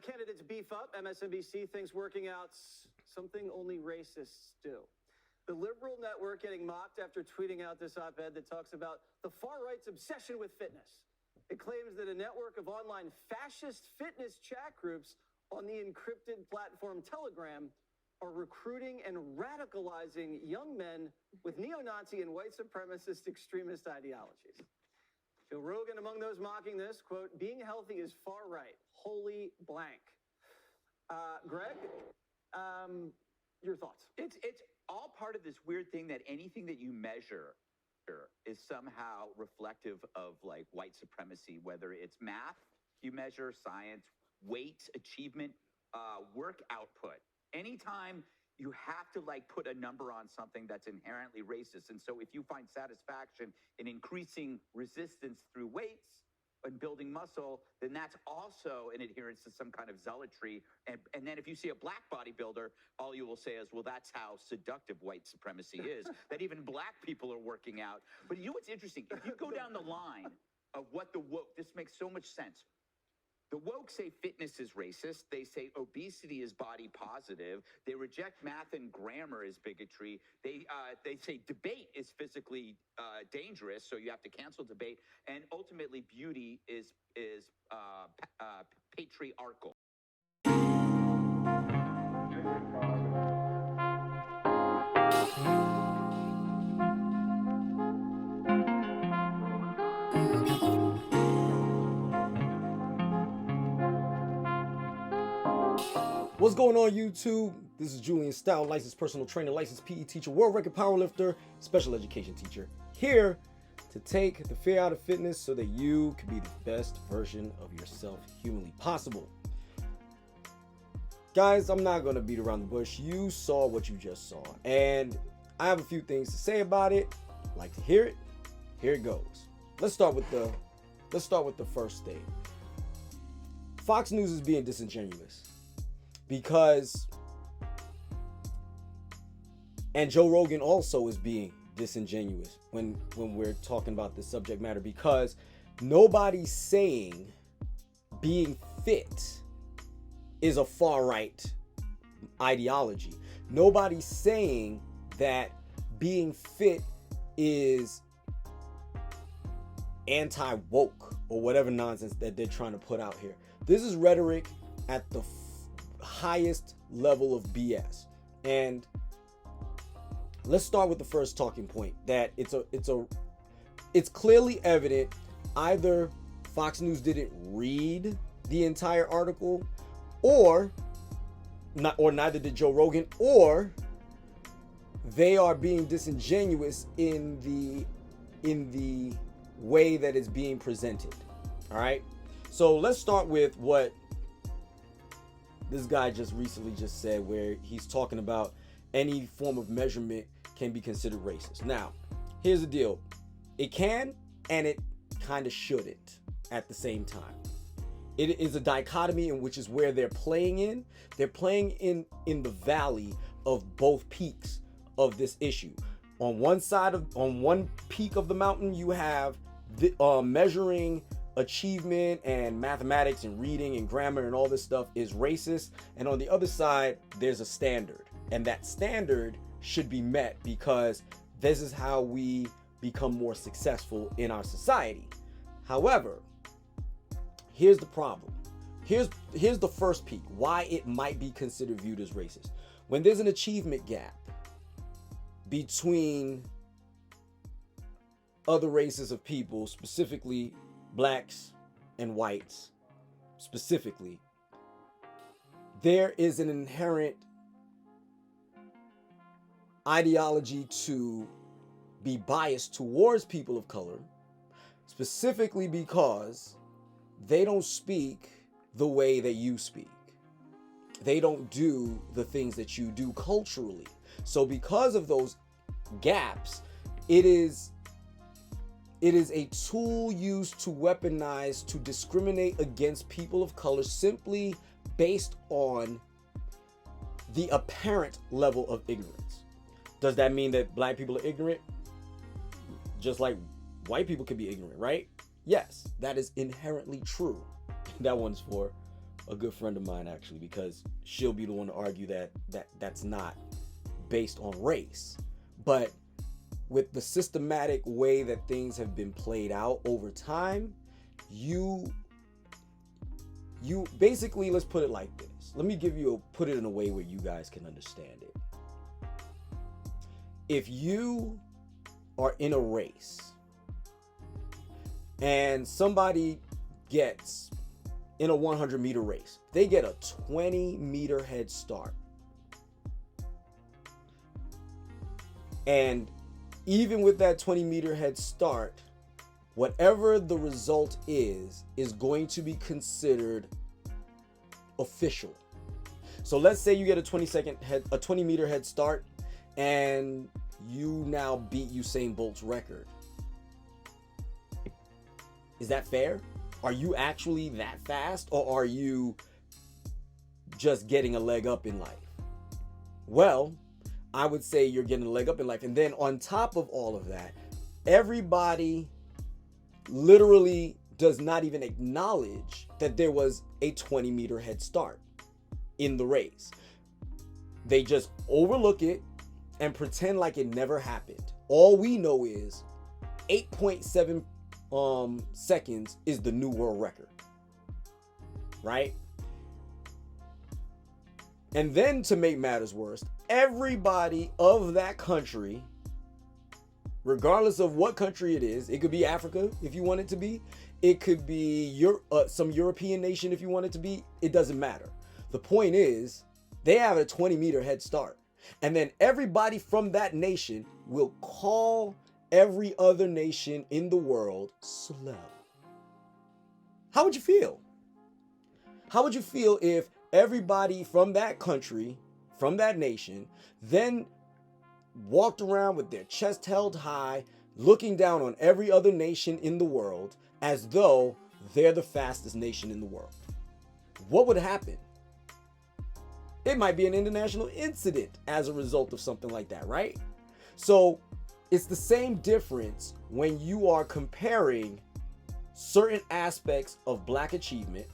candidates beef up, MSNBC thinks working out's something only racists do. The Liberal Network getting mocked after tweeting out this op-ed that talks about the far-right's obsession with fitness. It claims that a network of online fascist fitness chat groups on the encrypted platform Telegram are recruiting and radicalizing young men with neo-Nazi and white supremacist extremist ideologies. Joe Rogan among those mocking this, quote, being healthy is far right, holy blank. Greg, your thoughts? It's all part of this weird thing that anything that you measure is somehow reflective of like white supremacy, whether it's math, you measure science, weight, achievement, work output. Anytime you have to like put a number on something that's inherently racist. And so if you find satisfaction in increasing resistance through weights and building muscle, then that's also an adherence to some kind of zealotry. And then if you see a black bodybuilder, all you will say is, well, that's how seductive white supremacy is, that even black people are working out. But you know what's interesting? If you go down the line of what the woke, this makes so much sense. The woke say fitness is racist. They say obesity is body positive. They reject math and grammar as bigotry. They say debate is physically dangerous, so you have to cancel debate. And ultimately, beauty is patriarchal. What's going on, YouTube? This is Julien Stoutt, licensed personal trainer, licensed PE teacher, world record powerlifter, special education teacher, here to take the fear out of fitness so that you can be the best version of yourself humanly possible. Guys, I'm not going to beat around the bush. You saw what you just saw, and I have a few things to say about it. Like to hear it? Here it goes. Let's start with the first thing. Fox News is being disingenuous. Because, and Joe Rogan also is being disingenuous when we're talking about this subject matter, because nobody's saying being fit is a far right ideology. Nobody's saying that being fit is anti-woke or whatever nonsense that they're trying to put out here. This is rhetoric at the highest level of BS. And let's start with the first talking point, that it's clearly evident either Fox News didn't read the entire article, or neither did Joe Rogan, or they are being disingenuous in the way that it's being presented. All right, so let's start with what this guy just recently said, where he's talking about any form of measurement can be considered racist. Now, here's the deal. It can, and it kind of shouldn't at the same time. It is a dichotomy in which is where they're playing in. They're playing in the valley of both peaks of this issue. On one peak of the mountain, you have the measuring achievement and mathematics and reading and grammar and all this stuff is racist, and on the other side there's a standard, and that standard should be met because this is how we become more successful in our society. However, here's the problem. Here's the first peak, why it might be considered viewed as racist. When there's an achievement gap between other races of people, specifically blacks and whites specifically, there is an inherent ideology to be biased towards people of color, specifically because they don't speak the way that you speak. They don't do the things that you do culturally. So because of those gaps, it is a tool used to weaponize, to discriminate against people of color simply based on the apparent level of ignorance. Does that mean that black people are ignorant? Just like white people can be ignorant, right? Yes, that is inherently true. That one's for a good friend of mine, actually, because she'll be the one to argue that's not based on race. But with the systematic way that things have been played out over time, you basically, let's put it like this. Let me put it in a way where you guys can understand it. If you are in a race and somebody gets in a 100-meter race, they get a 20-meter head start. And even with that 20-meter head start, whatever the result is going to be considered official. So let's say you get a 20-meter head start, and you now beat Usain Bolt's record. Is that fair? Are you actually that fast, or are you just getting a leg up in life? Well, I would say you're getting a leg up in life. And then on top of all of that, everybody literally does not even acknowledge that there was a 20-meter head start in the race. They just overlook it and pretend like it never happened. All we know is 8.7 seconds is the new world record, right? And then, to make matters worse, everybody of that country, regardless of what country it is, it could be Africa if you want it to be, it could be some European nation if you want it to be, it doesn't matter. The point is, they have a 20-meter head start. And then everybody from that nation will call every other nation in the world slow. How would you feel? How would you feel if everybody from that country, from that nation, then walked around with their chest held high, looking down on every other nation in the world as though they're the fastest nation in the world? What would happen? It might be an international incident as a result of something like that, right? So it's the same difference when you are comparing certain aspects of Black achievement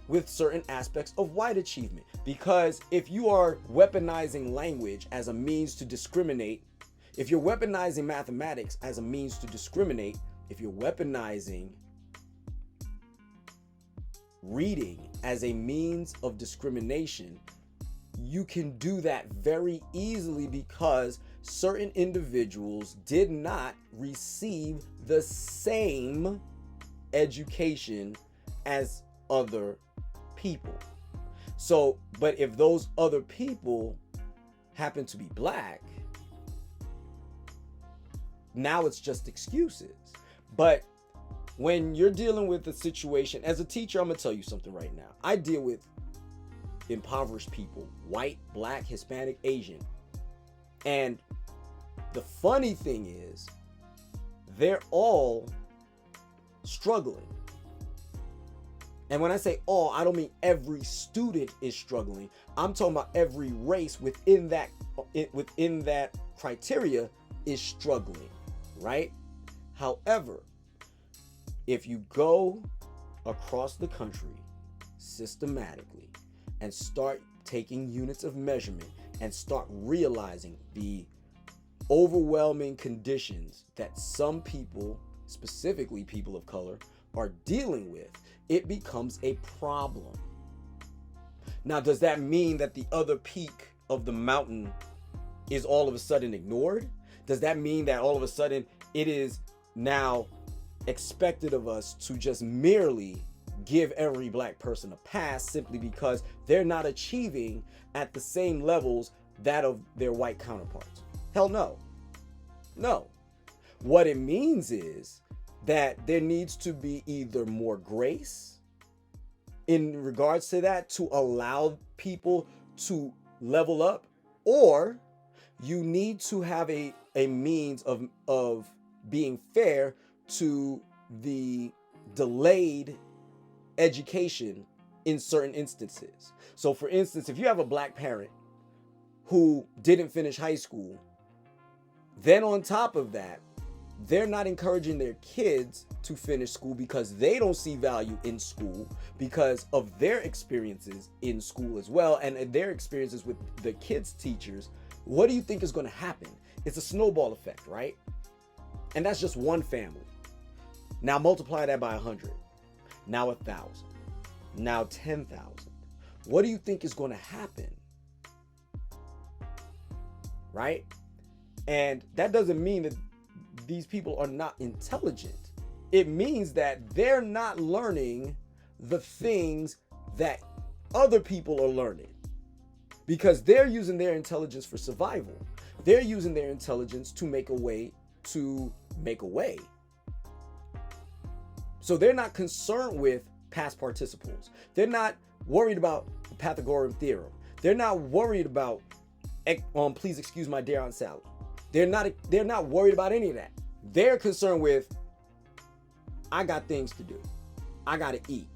with certain aspects of white achievement. Because if you are weaponizing language as a means to discriminate, if you're weaponizing mathematics as a means to discriminate, if you're weaponizing reading as a means of discrimination, you can do that very easily because certain individuals did not receive the same education as other people. So, but if those other people happen to be Black, now it's just excuses. But when you're dealing with a situation, as a teacher, I'm gonna tell you something right now. I deal with impoverished people, white, Black, Hispanic, Asian. And the funny thing is, they're all struggling. And when I say all, I don't mean every student is struggling. I'm talking about every race within that criteria is struggling, right? However, if you go across the country systematically and start taking units of measurement and start realizing the overwhelming conditions that some people, specifically people of color, are dealing with, it becomes a problem. Now, does that mean that the other peak of the mountain is all of a sudden ignored? Does that mean that all of a sudden it is now expected of us to just merely give every Black person a pass simply because they're not achieving at the same levels that of their white counterparts? Hell no. No. What it means is that there needs to be either more grace in regards to that to allow people to level up, or you need to have a means of being fair to the delayed education in certain instances. So for instance, if you have a Black parent who didn't finish high school, then on top of that, they're not encouraging their kids to finish school because they don't see value in school because of their experiences in school as well, and their experiences with the kids' teachers. What do you think is going to happen? It's a snowball effect, right? And that's just one family. Now multiply that by 100. Now 1,000. Now 10,000. What do you think is going to happen? Right? And that doesn't mean that these people are not intelligent. It means that they're not learning the things that other people are learning because they're using their intelligence for survival. They're using their intelligence to make a way. So they're not concerned with past participles. They're not worried about the Pythagorean theorem. They're not worried about, please excuse my dear Aunt Sally. They're not worried about any of that. They're concerned with, I got things to do. I got to eat.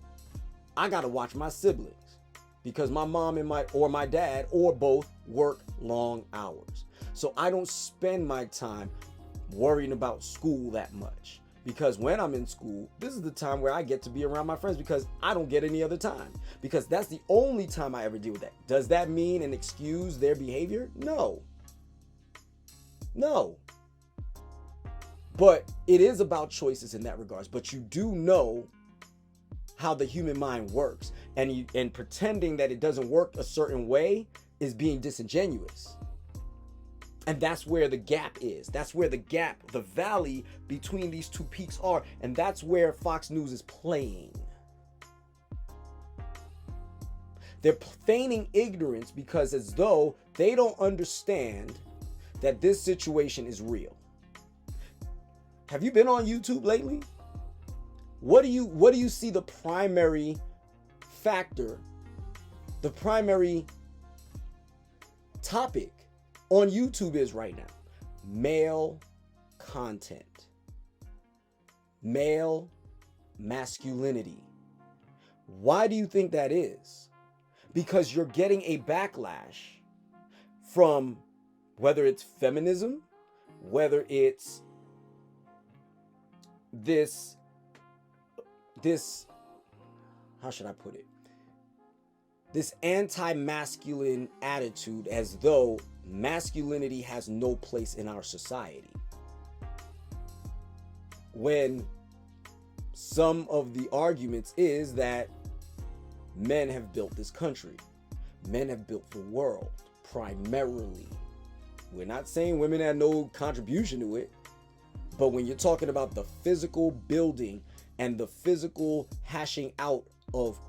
I got to watch my siblings because my mom and my dad or both work long hours. So I don't spend my time worrying about school that much because when I'm in school, this is the time where I get to be around my friends because I don't get any other time because that's the only time I ever deal with that. Does that mean and excuse their behavior? No. But it is about choices in that regards. But you do know how the human mind works, and pretending that it doesn't work a certain way is being disingenuous. And that's where the gap is. That's where the valley between these two peaks are, and that's where Fox News is playing. They're feigning ignorance because as though they don't understand that this situation is real. Have you been on YouTube lately? What do you see the primary factor, the primary topic on YouTube is right now? Male content. Male masculinity. Why do you think that is? Because you're getting a backlash from whether it's feminism, whether it's this, how should I put it? This anti-masculine attitude as though masculinity has no place in our society. When some of the arguments is that men have built this country. Men have built the world primarily. We're not saying women had no contribution to it, but when you're talking about the physical building and the physical hashing out of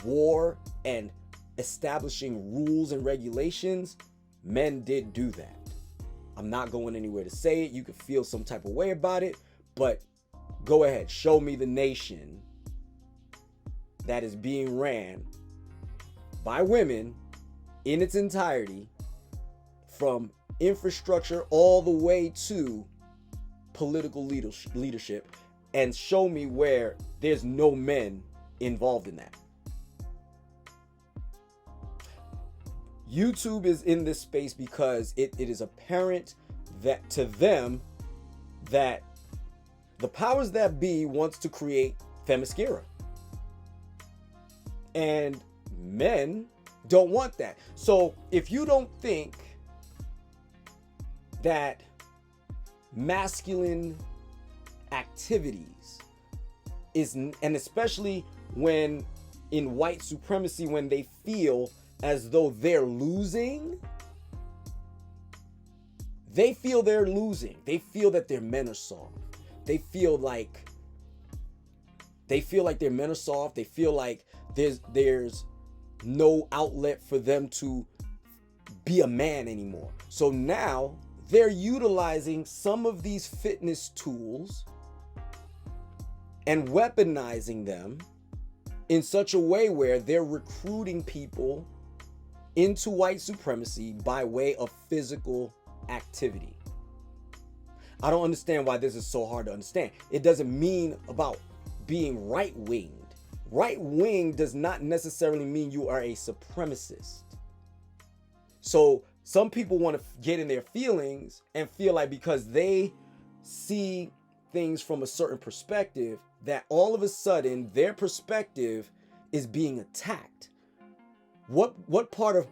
war and establishing rules and regulations, men did do that. I'm not going anywhere to say it. You could feel some type of way about it, but go ahead, show me the nation that is being ran by women in its entirety, from infrastructure all the way to political leadership, and show me where there's no men involved in that. YouTube is in this space because it is apparent that to them that the powers that be wants to create Themyscira. And men don't want that. So if you don't think that masculine activities is, and especially when in white supremacy, when they feel as though they're losing, they feel they're losing. They feel that their men are soft. They feel like their men are soft. They feel like there's no outlet for them to be a man anymore. So now they're utilizing some of these fitness tools and weaponizing them in such a way where they're recruiting people into white supremacy by way of physical activity. I don't understand why this is so hard to understand. It doesn't mean about being right-winged. Right-wing does not necessarily mean you are a supremacist. So some people want to get in their feelings and feel like because they see things from a certain perspective, that all of a sudden their perspective is being attacked. What part of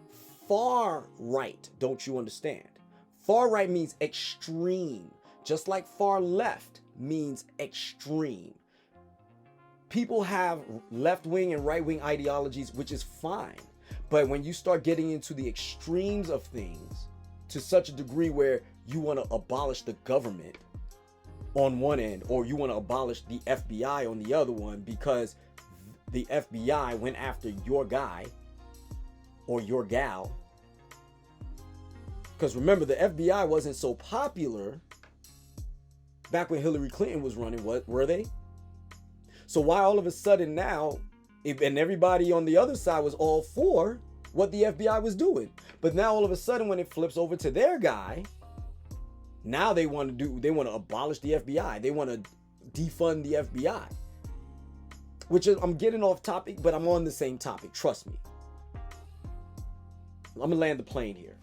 far right don't you understand? Far right means extreme, just like far left means extreme. People have left-wing and right-wing ideologies, which is fine. But when you start getting into the extremes of things to such a degree where you want to abolish the government on one end, or you want to abolish the FBI on the other one because the FBI went after your guy or your gal. Because remember, the FBI wasn't so popular back when Hillary Clinton was running, were they? So why all of a sudden now, and everybody on the other side was all for what the FBI was doing, but now all of a sudden when it flips over to their guy, now they want to abolish the FBI. They want to defund the FBI. Which is, I'm getting off topic, but I'm on the same topic. Trust me. I'm gonna land the plane here.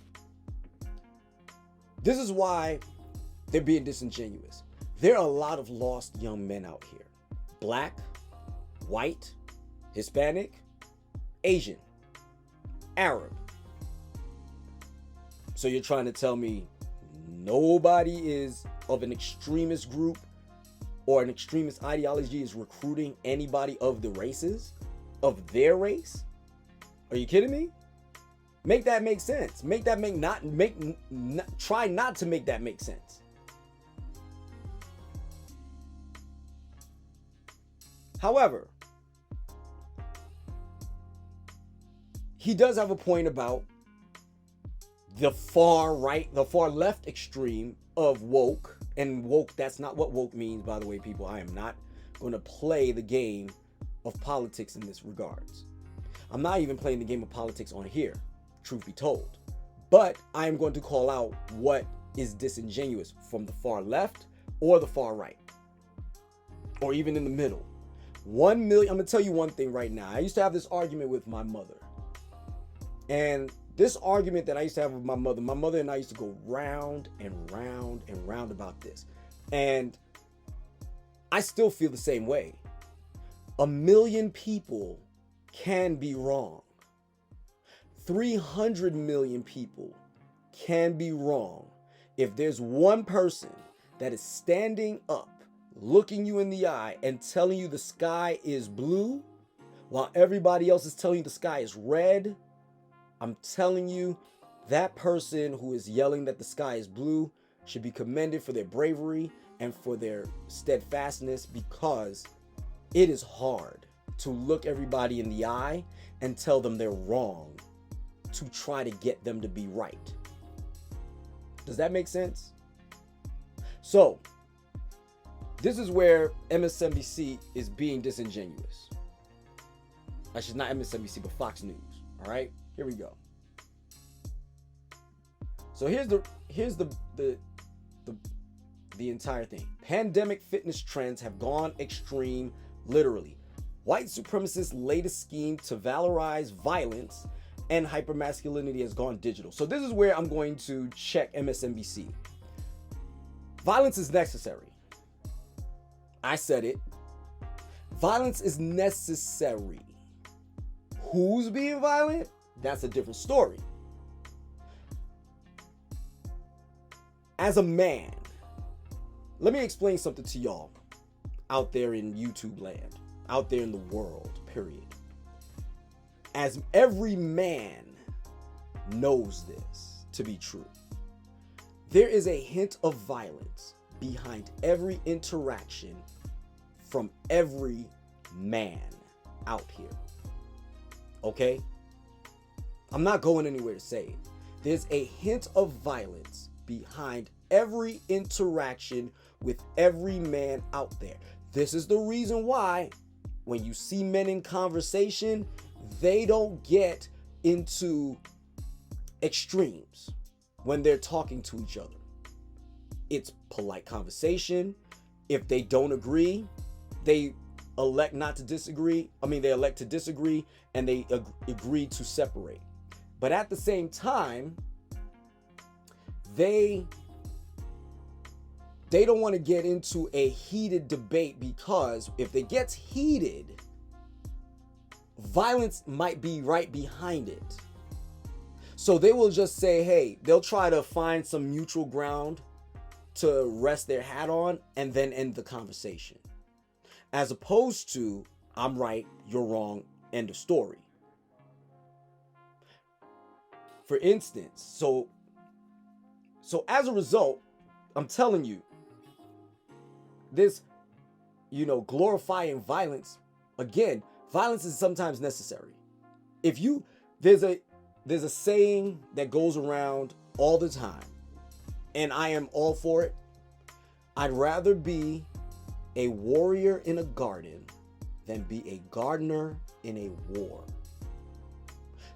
This is why they're being disingenuous. There are a lot of lost young men out here. Black, white, Hispanic, Asian, Arab. So you're trying to tell me nobody is of an extremist group or an extremist ideology is recruiting anybody of the races, of their race? Are you kidding me? Make that make sense. Try not to make that make sense. However, he does have a point about the far right, the far left extreme of woke. And woke, that's not what woke means, by the way, people. I am not going to play the game of politics in this regards. I'm not even playing the game of politics on here, truth be told. But I am going to call out what is disingenuous from the far left or the far right, or even in the middle. 1 million, I'm going to tell you one thing right now. I used to have this argument with my mother. And this argument that I used to have with my mother and I used to go round and round and round about this. And I still feel the same way. 1 million people can be wrong. 300 million people can be wrong. If there's one person that is standing up, looking you in the eye and telling you the sky is blue, while everybody else is telling you the sky is red, I'm telling you, that person who is yelling that the sky is blue should be commended for their bravery and for their steadfastness, because it is hard to look everybody in the eye and tell them they're wrong to try to get them to be right. Does that make sense? So, this is where MSNBC is being disingenuous. Actually, not MSNBC, but Fox News. All right, here we go. So here's the entire thing. Pandemic fitness trends have gone extreme, literally. White supremacists' latest scheme to valorize violence and hypermasculinity has gone digital. So this is where I'm going to check MSNBC. Violence is necessary. I said it. Violence is necessary. Who's being violent? That's a different story. As a man, let me explain something to y'all out there in YouTube land, out there in the world, period. As every man knows this to be true, there is a hint of violence behind every interaction from every man out here. Okay? I'm not going anywhere to say it. There's a hint of violence behind every interaction with every man out there. This is the reason why when you see men in conversation, they don't get into extremes when they're talking to each other. It's polite conversation. If they don't agree, they elect not to disagree. They elect to disagree and they agree to separate. But at the same time, they they don't want to get into a heated debate, because if it gets heated, violence might be right behind it. So they will just say, hey, they'll try to find some mutual ground to rest their hat on and then end the conversation. As opposed to, I'm right, you're wrong, end of story. For instance, so as a result, I'm telling you, this, glorifying violence, again, violence is sometimes necessary. There's a saying that goes around all the time, and I am all for it. I'd rather be a warrior in a garden than be a gardener in a war.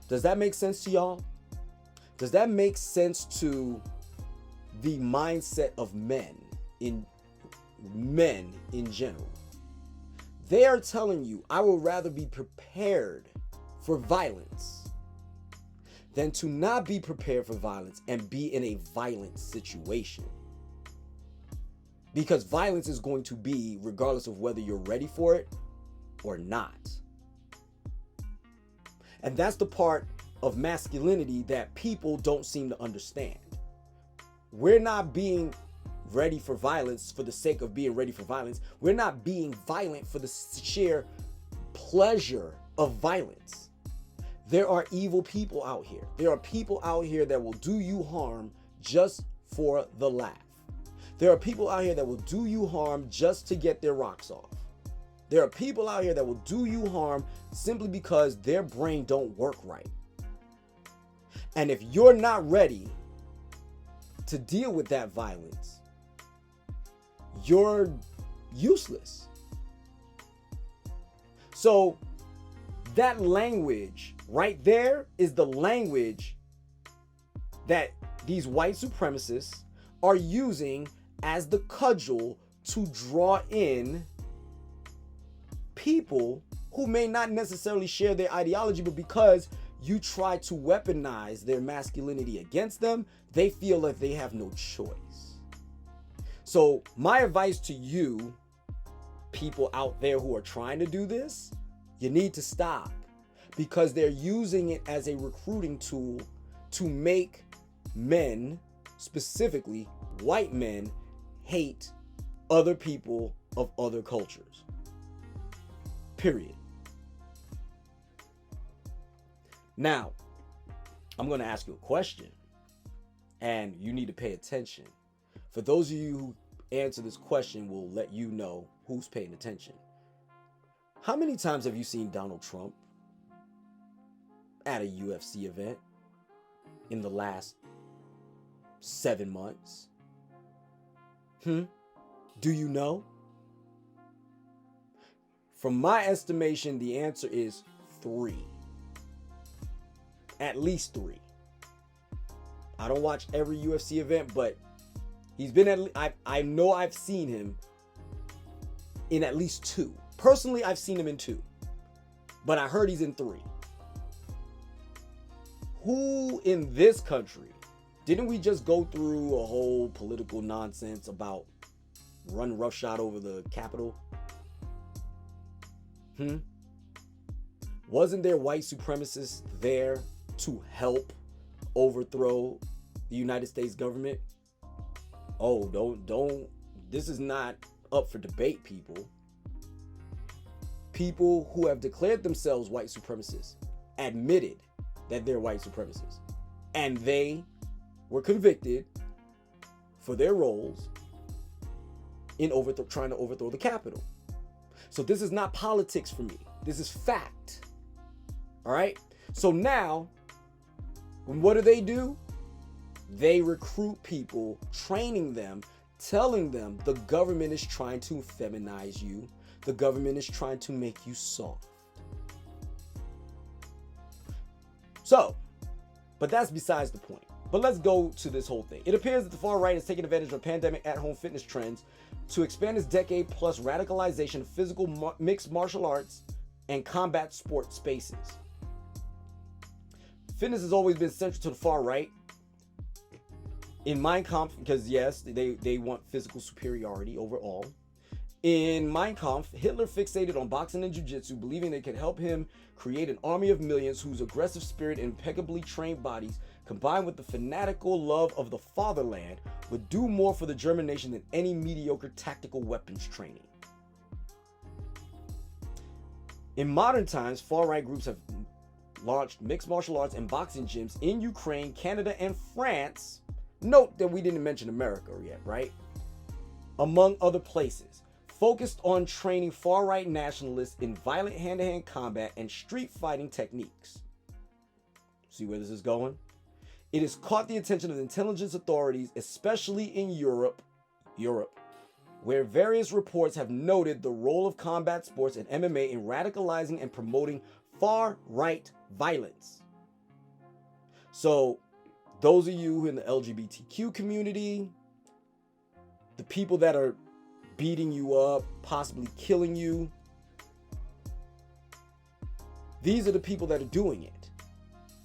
Does that make sense to y'all? Does that make sense to the mindset of men in general? They are telling you, I would rather be prepared for violence than to not be prepared for violence and be in a violent situation. Because violence is going to be regardless of whether you're ready for it or not. And that's the part of masculinity that people don't seem to understand. We're not being ready for violence for the sake of being ready for violence. We're not being violent for the sheer pleasure of violence. There are evil people out here. There are people out here that will do you harm just for the laugh. There are people out here that will do you harm just to get their rocks off. There are people out here that will do you harm simply because their brain don't work right. And if you're not ready to deal with that violence, you're useless. So that language right there is the language that these white supremacists are using as the cudgel to draw in people who may not necessarily share their ideology, but because you try to weaponize their masculinity against them, they feel that they have no choice. So my advice to you, people out there who are trying to do this, you need to stop, because they're using it as a recruiting tool to make men, specifically white men, hate other people of other cultures. Period. Now, I'm going to ask you a question, and you need to pay attention. For those of you who answer this question, will let you know who's paying attention. How many times have you seen Donald Trump at a UFC event in the last 7 months? Do you know? From my estimation, the answer is 3. At least 3. I don't watch every UFC event, but he's been I know I've seen him in at least 2. Personally, I've seen him in 2, but I heard he's in 3. Who in this country, didn't we just go through a whole political nonsense about run roughshod over the Capitol? Wasn't there white supremacists there to help overthrow the United States government? Oh, don't, this is not up for debate, people. People who have declared themselves white supremacists admitted that they're white supremacists, and they were convicted for their roles in trying to overthrow the Capitol. So this is not politics for me. This is fact. All right? So now, what do? They recruit people, training them, telling them the government is trying to feminize you. The government is trying to make you soft. So, but that's besides the point. But let's go to this whole thing. It appears that the far right is taking advantage of pandemic at-home fitness trends to expand its decade-plus radicalization of physical mixed martial arts and combat sport spaces. Fitness has always been central to the far right, in Mein Kampf, because yes, they want physical superiority overall. In Mein Kampf, Hitler fixated on boxing and jiu-jitsu, believing they could help him create an army of millions whose aggressive spirit and impeccably trained bodies, combined with the fanatical love of the fatherland, would do more for the German nation than any mediocre tactical weapons training. In modern times, far-right groups have launched mixed martial arts and boxing gyms in Ukraine, Canada, and France. Note that we didn't mention America yet, right? Among other places, focused on training far-right nationalists in violent hand-to-hand combat and street fighting techniques. See where this is going? It has caught the attention of the intelligence authorities, especially in Europe, where various reports have noted the role of combat sports and MMA in radicalizing and promoting far-right violence. So, those of you in the LGBTQ community, the people that are beating you up, possibly killing you, these are the people that are doing it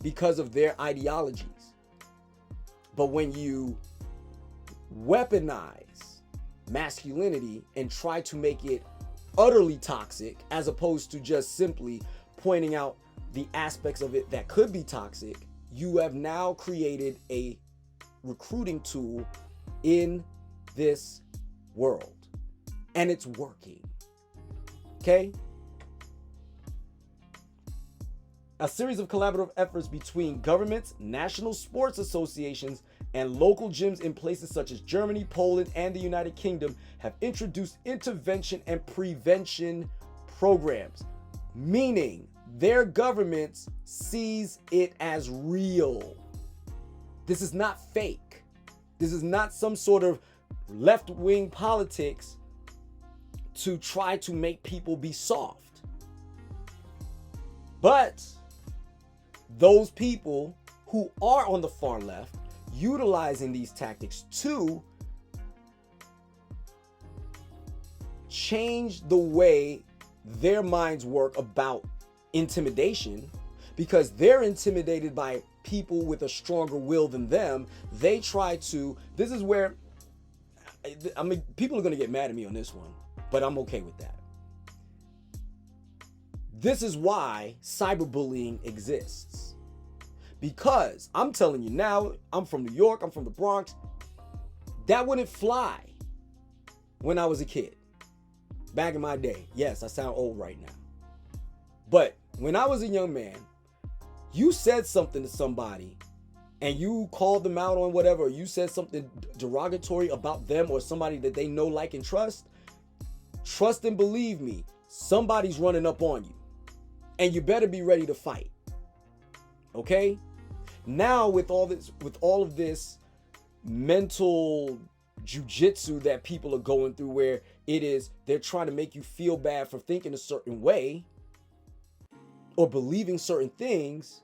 because of their ideologies. But when you weaponize masculinity and try to make it utterly toxic, as opposed to just simply pointing out the aspects of it that could be toxic, you have now created a recruiting tool in this world. And it's working. Okay? A series of collaborative efforts between governments, national sports associations, and local gyms in places such as Germany, Poland, and the United Kingdom have introduced intervention and prevention programs, meaning their governments sees it as real. This is not fake. This is not some sort of left-wing politics to try to make people be soft. But those people who are on the far left utilizing these tactics to change the way their minds work about intimidation, because they're intimidated by people with a stronger will than them. They try to, this is where, I mean, people are going to get mad at me on this one, but I'm okay with that. This is why cyberbullying exists. Because I'm telling you now, I'm from New York, I'm from the Bronx. That wouldn't fly when I was a kid. Back in my day. Yes, I sound old right now. But when I was a young man, you said something to somebody and you called them out on whatever, or you said something derogatory about them or somebody that they know, like, and trust and believe me, somebody's running up on you. And you better be ready to fight. Okay? Now with all of this mental jujitsu that people are going through, where they're trying to make you feel bad for thinking a certain way or believing certain things,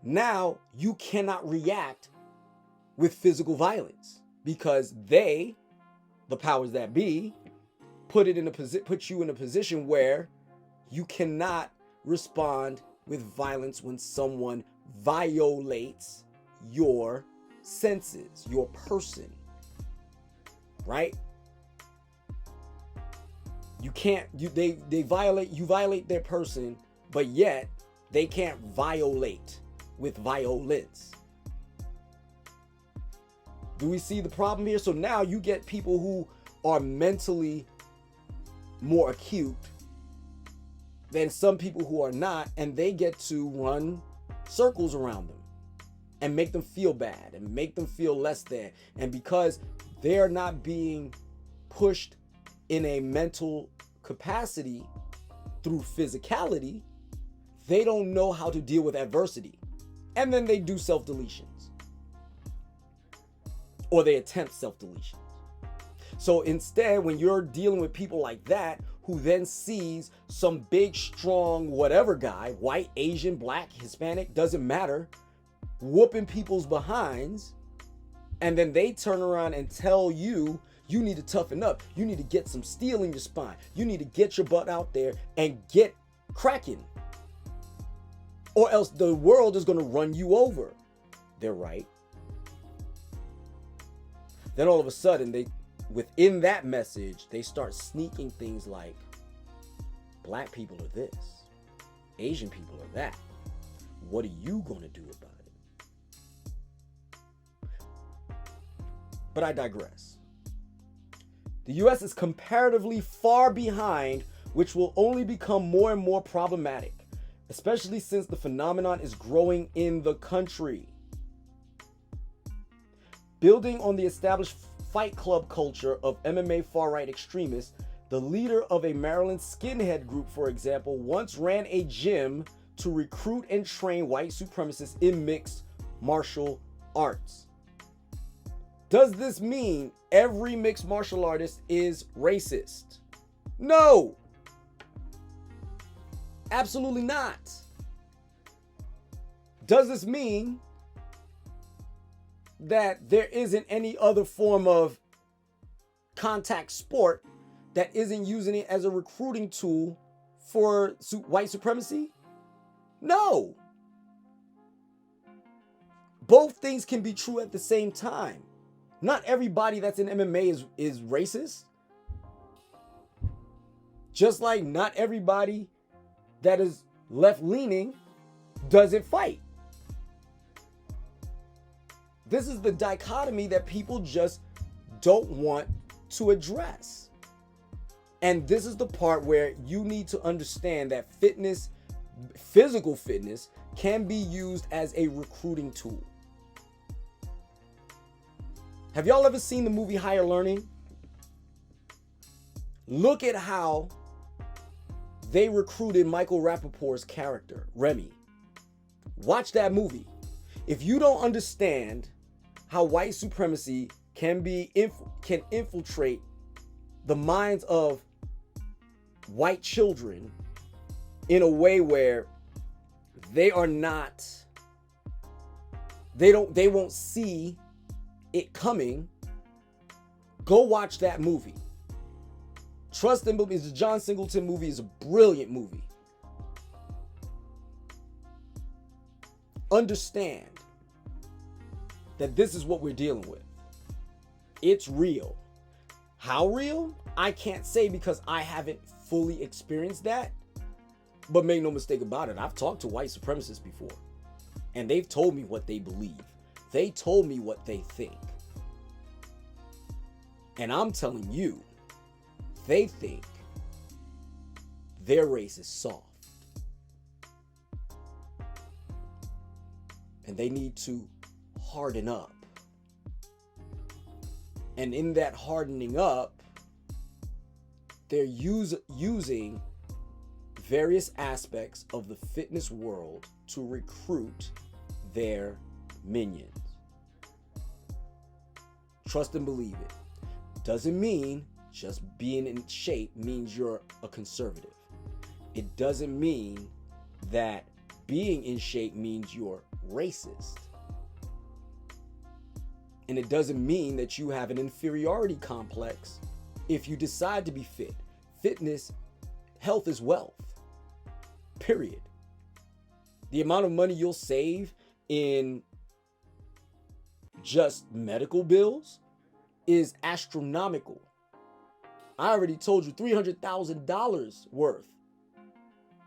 now you cannot react with physical violence because the powers that be, put you in a position where you cannot respond with violence when someone violates your senses, your person, right? You can't, they violate their person, but yet they can't violate with violence. Do we see the problem here? So now you get people who are mentally more acute than some people who are not, and they get to run circles around them and make them feel bad and make them feel less than. And because they're not being pushed in a mental capacity through physicality, they don't know how to deal with adversity. And then they do self-deletions. Or they attempt self-deletions. So instead, when you're dealing with people like that, who then sees some big, strong, whatever guy, white, Asian, black, Hispanic, doesn't matter, whooping people's behinds, and then they turn around and tell you, you need to toughen up. You need to get some steel in your spine. You need to get your butt out there and get cracking. Or else the world is going to run you over. They're right. Then all of a sudden, within that message, they start sneaking things like black people are this, Asian people are that. What are you going to do about it? But I digress. The US is comparatively far behind, which will only become more and more problematic, especially since the phenomenon is growing in the country. Building on the established fight club culture of MMA far-right extremists, the leader of a Maryland skinhead group, for example, once ran a gym to recruit and train white supremacists in mixed martial arts. Does this mean every mixed martial artist is racist? No. Absolutely not. Does this mean that there isn't any other form of contact sport that isn't using it as a recruiting tool for white supremacy? No. Both things can be true at the same time. Not everybody that's in MMA is racist. Just like not everybody that is left-leaning doesn't fight. This is the dichotomy that people just don't want to address. And this is the part where you need to understand that fitness, physical fitness, can be used as a recruiting tool. Have y'all ever seen the movie Higher Learning? Look at how they recruited Michael Rappaport's character, Remy. Watch that movie. If you don't understand how white supremacy can infiltrate the minds of white children in a way where they won't see it coming, go watch that movie. Trust and Believe. The John Singleton movie is a brilliant movie. Understand that this is what we're dealing with. It's real. How real? I can't say because I haven't fully experienced that. But make no mistake about it, I've talked to white supremacists before. And they've told me what they believe. They told me what they think. And I'm telling you, they think their race is soft. And they need to harden up. And in that hardening up, they're using various aspects of the fitness world to recruit their minions. Trust and believe it. Doesn't mean just being in shape means you're a conservative. It doesn't mean that being in shape means you're racist. And it doesn't mean that you have an inferiority complex if you decide to be fit. Fitness, health is wealth. Period. The amount of money you'll save in just medical bills is astronomical. I already told you $300,000 worth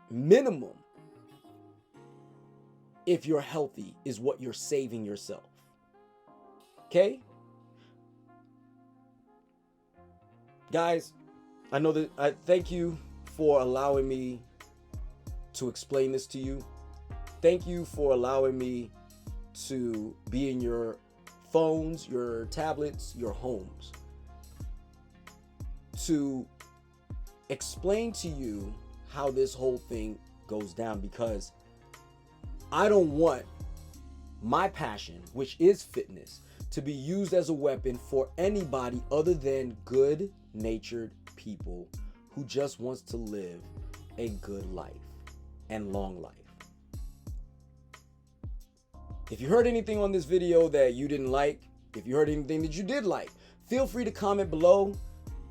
minimum if you're healthy is what you're saving yourself. Okay? Guys, I know that I thank you for allowing me to explain this to you. Thank you for allowing me to be in your phones, your tablets, your homes, to explain to you how this whole thing goes down, because I don't want my passion, which is fitness, to be used as a weapon for anybody other than good-natured people who just wants to live a good life and long life. If you heard anything on this video that you didn't like, if you heard anything that you did like, feel free to comment below.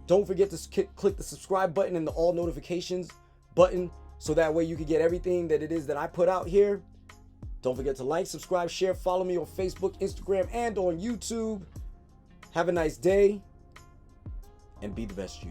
Don't forget to click the subscribe button and the all notifications button so that way you can get everything that it is that I put out here. Don't forget to like, subscribe, share, follow me on Facebook, Instagram, and on YouTube. Have a nice day and be the best you.